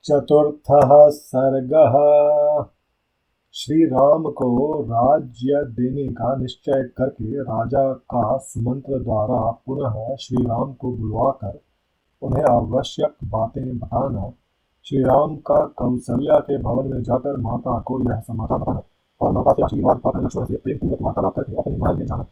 चतुर्थः सर्गः। श्री राम को राज्य देने का निश्चय करके राजा का सुमंत्र द्वारा पुनः श्री राम को बुलवाकर उन्हें आवश्यक बातें बताना, श्री राम का कौसल्या के भवन में जाकर माता को यह समाचार बताना और माता से आशीर्वाद पाकर लक्ष्मण से प्रेम पूर्वक वार्तालाप करके अपने महल में जाना।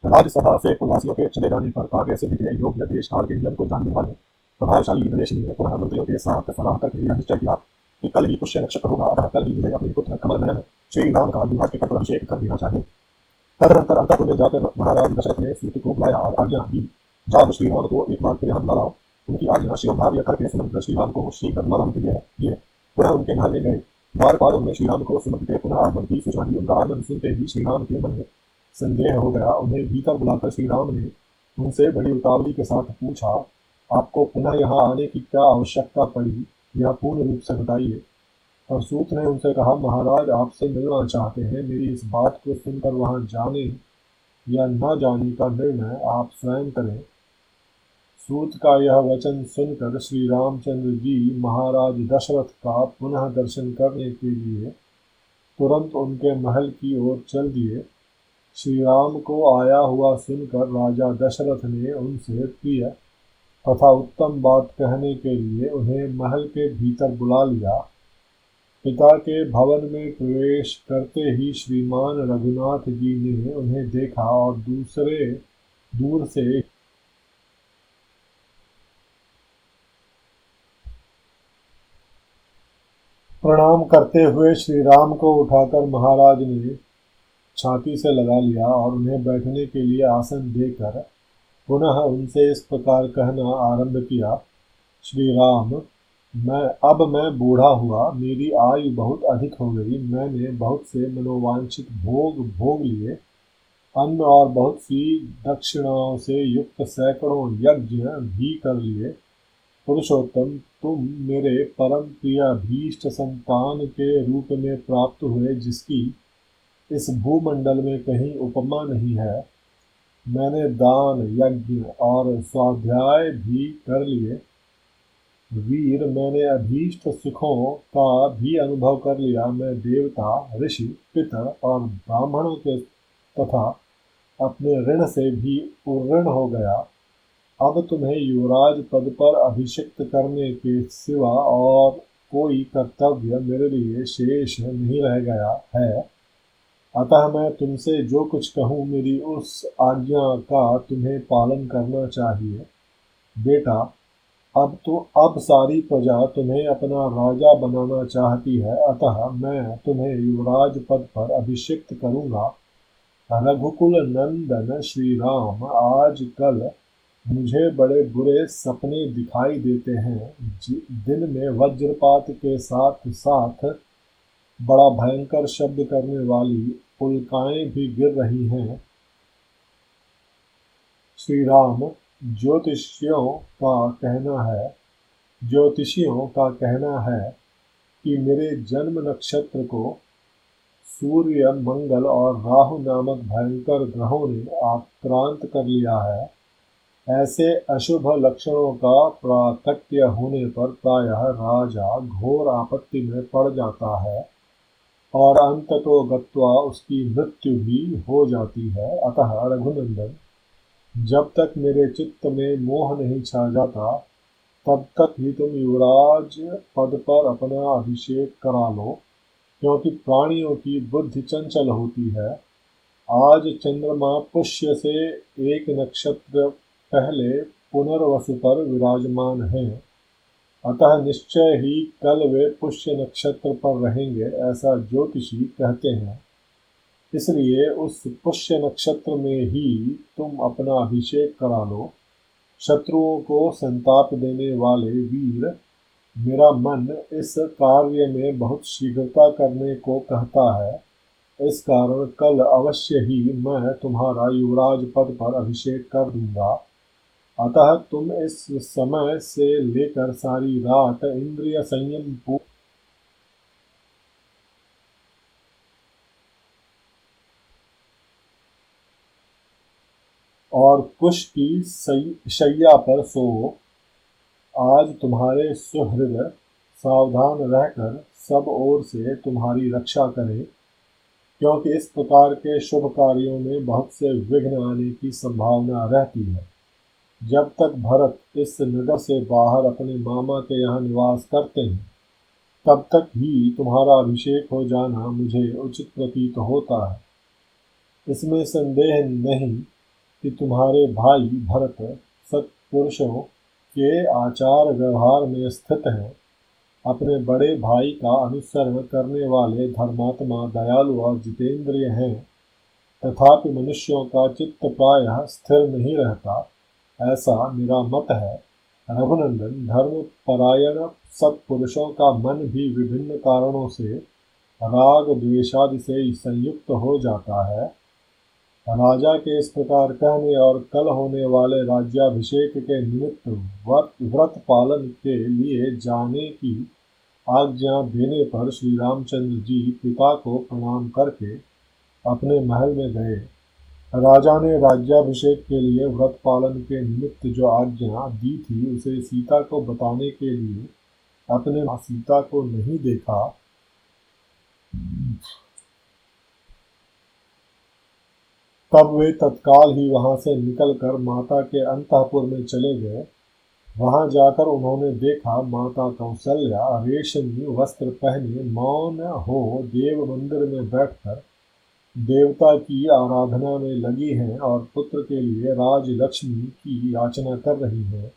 राज्यसभा से कुलवासियों के चले जाने पर कार्य सिद्धि के योग्य देश काल के नियम को जानने वाले प्रभावशाली विदेशी ने पुनः मंत्रियों के साथ सलाह करके यह निश्चय किया कि कल ही पुष्य नक्षत्र होगा, अतः कल ही मुझे अपने पुत्र कमल नयन श्री राम का विवाह के पर अभिषेक कर देना चाहिए। तदनंतर अंतपुर में जाकर महाराज दशरथ ने सूत को बुलाया और आज्ञा दी, जाओ श्री राम को एक बार फिर यहाँ बुला लाओ। उनकी आज्ञा शिरोधार्य करके सुमंत्र श्री राम को शीघ्र मरण के लिए दिए। पुनः उनके महल में गए। द्वार पालों में श्री राम को सुमंत्र के पुनः आगमन की सूचना दी। उनका आगमन सुनते ही श्री राम के मन में संदेह हो गया। उन्हें भीतर बुलाकर श्री राम ने उनसे बड़ी उतावली के साथ पूछा, आपको पुनः यहाँ आने की क्या आवश्यकता पड़ी, यह पूर्ण रूप से बताइए। और सूत ने उनसे कहा, महाराज आपसे मिलना चाहते हैं। मेरी इस बात को सुनकर वहाँ जाने या न जाने का निर्णय आप स्वयं करें। सूत का यह वचन सुनकर श्री रामचंद्र जी महाराज दशरथ का पुनः दर्शन करने के लिए तुरंत उनके महल की ओर चल दिए। श्री राम को आया हुआ सुनकर राजा दशरथ ने उनसे प्रिय तथा उत्तम बात कहने के लिए उन्हें महल के भीतर बुला लिया। पिता के भवन में प्रवेश करते ही श्रीमान रघुनाथ जी ने उन्हें देखा और दूर से प्रणाम करते हुए श्री राम को उठाकर महाराज ने छाती से लगा लिया और उन्हें बैठने के लिए आसन देकर पुनः उनसे इस प्रकार कहना आरंभ किया, श्री राम, मैं बूढ़ा हुआ, मेरी आयु बहुत अधिक हो गई। मैंने बहुत से मनोवांछित भोग लिए, अन्न और बहुत सी दक्षिणाओं से युक्त सैकड़ों यज्ञ भी कर लिए। पुरुषोत्तम, तुम मेरे परम प्रिय भीष्ट संतान के रूप में प्राप्त हुए, जिसकी इस भूमंडल में कहीं उपमा नहीं है। मैंने दान, यज्ञ और स्वाध्याय भी कर लिए। वीर, मैंने अभीष्ट सुखों का भी अनुभव कर लिया। मैं देवता, ऋषि, पितर और ब्राह्मणों के तथा अपने ऋण से भी उऋण हो गया। अब तुम्हें युवराज पद पर अभिषिक्त करने के सिवा और कोई कर्तव्य मेरे लिए शेष नहीं रह गया है। अतः मैं तुमसे जो कुछ कहूँ, मेरी उस आज्ञा का तुम्हें पालन करना चाहिए। बेटा, अब सारी प्रजा तुम्हें अपना राजा बनाना चाहती है, अतः मैं तुम्हें युवराज पद पर अभिषिक्त करूँगा। रघुकुल नंदन श्री राम, आजकल मुझे बड़े बुरे सपने दिखाई देते हैं। दिन में वज्रपात के साथ साथ बड़ा भयंकर शब्द करने वाली उल्काएं भी गिर रही हैं। श्री राम, ज्योतिषियों का कहना है कि मेरे जन्म नक्षत्र को सूर्य, मंगल और राहु नामक भयंकर ग्रहों ने आक्रांत कर लिया है। ऐसे अशुभ लक्षणों का प्राकट्य होने पर प्रायः राजा घोर आपत्ति में पड़ जाता है और अंततो गत्वा उसकी मृत्यु भी हो जाती है। अतः रघुनंदन, जब तक मेरे चित्त में मोह नहीं छा जाता, तब तक ही तुम युवराज पद पर अपना अभिषेक करा लो, क्योंकि प्राणियों की बुद्धि चंचल होती है। आज चंद्रमा पुष्य से एक नक्षत्र पहले पुनर्वसु पर विराजमान हैं, अतः निश्चय ही कल वे पुष्य नक्षत्र पर रहेंगे, ऐसा ज्योतिषी कहते हैं। इसलिए उस पुष्य नक्षत्र में ही तुम अपना अभिषेक करा लो। शत्रुओं को संताप देने वाले वीर, मेरा मन इस कार्य में बहुत शीघ्रता करने को कहता है। इस कारण कल अवश्य ही मैं तुम्हारा युवराज पद पर अभिषेक कर दूंगा। अतः तुम इस समय से लेकर सारी रात इंद्रिय संयम और कुश की शैया पर सो। आज तुम्हारे सुहृद सावधान रहकर सब ओर से तुम्हारी रक्षा करे, क्योंकि इस प्रकार के शुभ कार्यों में बहुत से विघ्न आने की संभावना रहती है। जब तक भरत इस नगर से बाहर अपने मामा के यहाँ निवास करते हैं, तब तक ही तुम्हारा अभिषेक हो जाना मुझे उचित प्रतीत होता है। इसमें संदेह नहीं कि तुम्हारे भाई भरत सत्पुरुषों के आचार व्यवहार में स्थित हैं, अपने बड़े भाई का अनुसरण करने वाले धर्मात्मा, दयालु और जितेंद्रिय हैं। तथापि मनुष्यों का चित्त प्रायः स्थिर नहीं रहता, ऐसा मेरा मत है। रघुनंदन, धर्म परायण सत्पुरुषों का मन भी विभिन्न कारणों से राग द्वेषादि से संयुक्त हो जाता है। राजा के इस प्रकार कहने और कल होने वाले राज्याभिषेक के निमित्त व्रत पालन के लिए जाने की आज्ञा देने पर श्री रामचंद्र जी पिता को प्रणाम करके अपने महल में गए। राजा ने राज्याभिषेक के लिए व्रत पालन के निमित्त जो आज्ञा दी थी, उसे सीता को बताने के लिए अपने सीता को नहीं देखा। तब वे तत्काल ही वहां से निकलकर माता के अंतःपुर में चले गए। वहां जाकर उन्होंने देखा माता कौसल्या रेशमी वस्त्र पहने मौन हो देव मंदिर में बैठकर देवता की आराधना में लगी हैं और पुत्र के लिए राजलक्ष्मी की याचना कर रही हैं।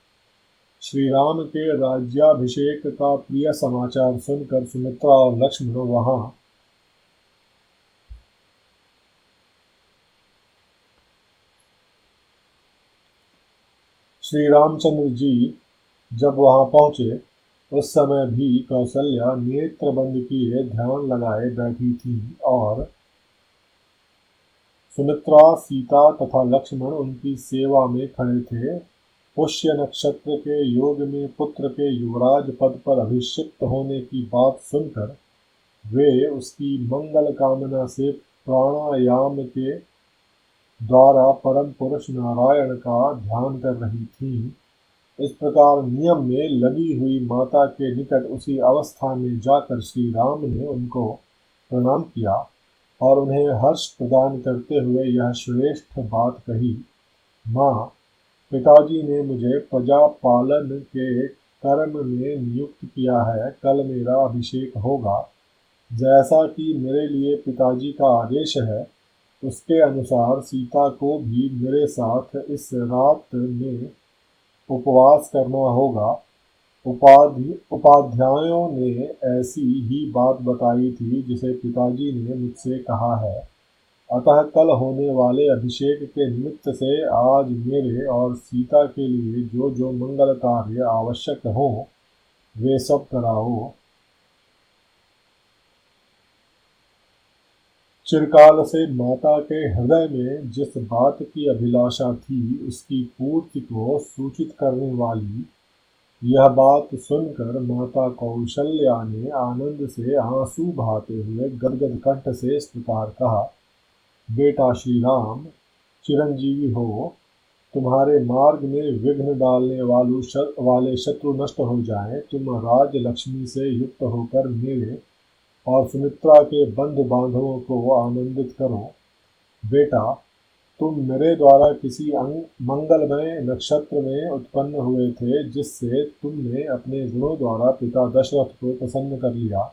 श्री राम के राज्याभिषेक का प्रिय समाचार सुनकर सुमित्रा और लक्ष्मण वहां श्री रामचंद्र जी जब वहां पहुंचे, उस समय भी कौसल्या नेत्र बंद किए ध्यान लगाए बैठी थी और सुमित्रा, सीता तथा लक्ष्मण उनकी सेवा में खड़े थे। पुष्य नक्षत्र के योग में पुत्र के युवराज पद पर अभिषिक्त होने की बात सुनकर वे उसकी मंगल कामना से प्राणायाम के द्वारा परम पुरुष नारायण का ध्यान कर रही थीं। इस प्रकार नियम में लगी हुई माता के निकट उसी अवस्था में जाकर श्री राम ने उनको प्रणाम किया और उन्हें हर्ष प्रदान करते हुए यह श्रेष्ठ बात कही। माँ, पिताजी ने मुझे प्रजा पालन के कर्म में नियुक्त किया है। कल मेरा अभिषेक होगा। जैसा कि मेरे लिए पिताजी का आदेश है, उसके अनुसार सीता को भी मेरे साथ इस रात में उपवास करना होगा। उपाध्यायों ने ऐसी ही बात बताई थी जिसे पिताजी ने मुझसे कहा है। अतः कल होने वाले अभिषेक के निमित्त से आज मेरे और सीता के लिए जो जो मंगल कार्य आवश्यक हो, वे सब कराओ। चिरकाल से माता के हृदय में जिस बात की अभिलाषा थी, उसकी पूर्ति को सूचित करने वाली यह बात सुनकर माता कौशल्या ने आनंद से आंसू बहाते हुए गदगद कंठ से इस प्रकार कहा, बेटा श्री राम, चिरंजीवी हो। तुम्हारे मार्ग में विघ्न डालने वाले शत्रु नष्ट हो जाएं। तुम राज लक्ष्मी से युक्त होकर मेरे और सुमित्रा के बंधु बांधवों को आनंदित करो। बेटा, तुम मेरे द्वारा किसी मंगलमय नक्षत्र में उत्पन्न हुए थे, जिससे तुमने अपने गुणों द्वारा पिता दशरथ को प्रसन्न कर लिया।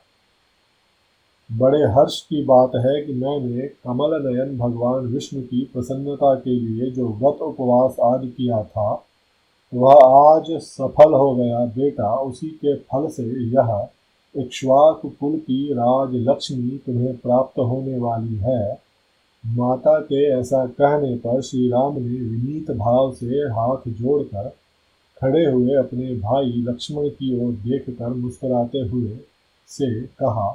बड़े हर्ष की बात है कि मैंने कमल नयन भगवान विष्णु की प्रसन्नता के लिए जो व्रत उपवास आज किया था, वह आज सफल हो गया। बेटा, उसी के फल से यह इक्ष्वाकु कुल की राजलक्ष्मी तुम्हें प्राप्त होने वाली है। माता के ऐसा कहने पर श्री राम ने विनीत भाव से हाथ जोड़कर खड़े हुए अपने भाई लक्ष्मण की ओर देखकर मुस्कुराते हुए से कहा,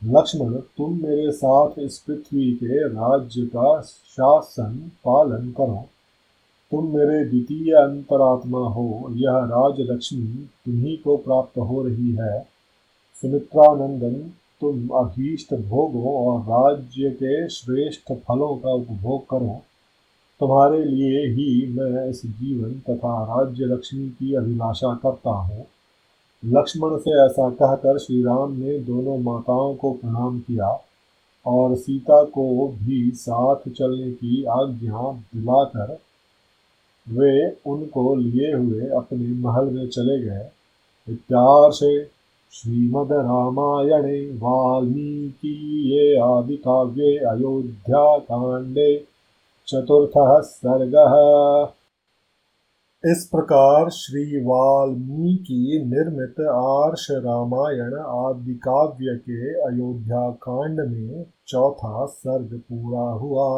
लक्ष्मण, तुम मेरे साथ इस पृथ्वी के राज्य का शासन पालन करो। तुम मेरे द्वितीय अंतरात्मा हो। यह राजलक्ष्मी तुम्ही को प्राप्त हो रही है। सुमित्रानंदन, तुम अभीष्ट भोगों और राज्य के श्रेष्ठ फलों का उपभोग करो। तुम्हारे लिए ही मैं इस जीवन तथा राज्य लक्ष्मी की अभिलाषा करता हूँ। लक्ष्मण से ऐसा कहकर श्री राम ने दोनों माताओं को प्रणाम किया और सीता को भी साथ चलने की आज्ञा दिलाकर वे उनको लिए हुए अपने महल में चले गए। इत्यार्षे श्रीमद् रामायणे वाल्मीकीये आदिकाव्ये अयोध्याकाण्डे चतुर्थः सर्गः। इस प्रकार श्री वाल्मीकि निर्मित आर्ष रामायण आदि काव्य के अयोध्या कांड में चौथा सर्ग पूरा हुआ।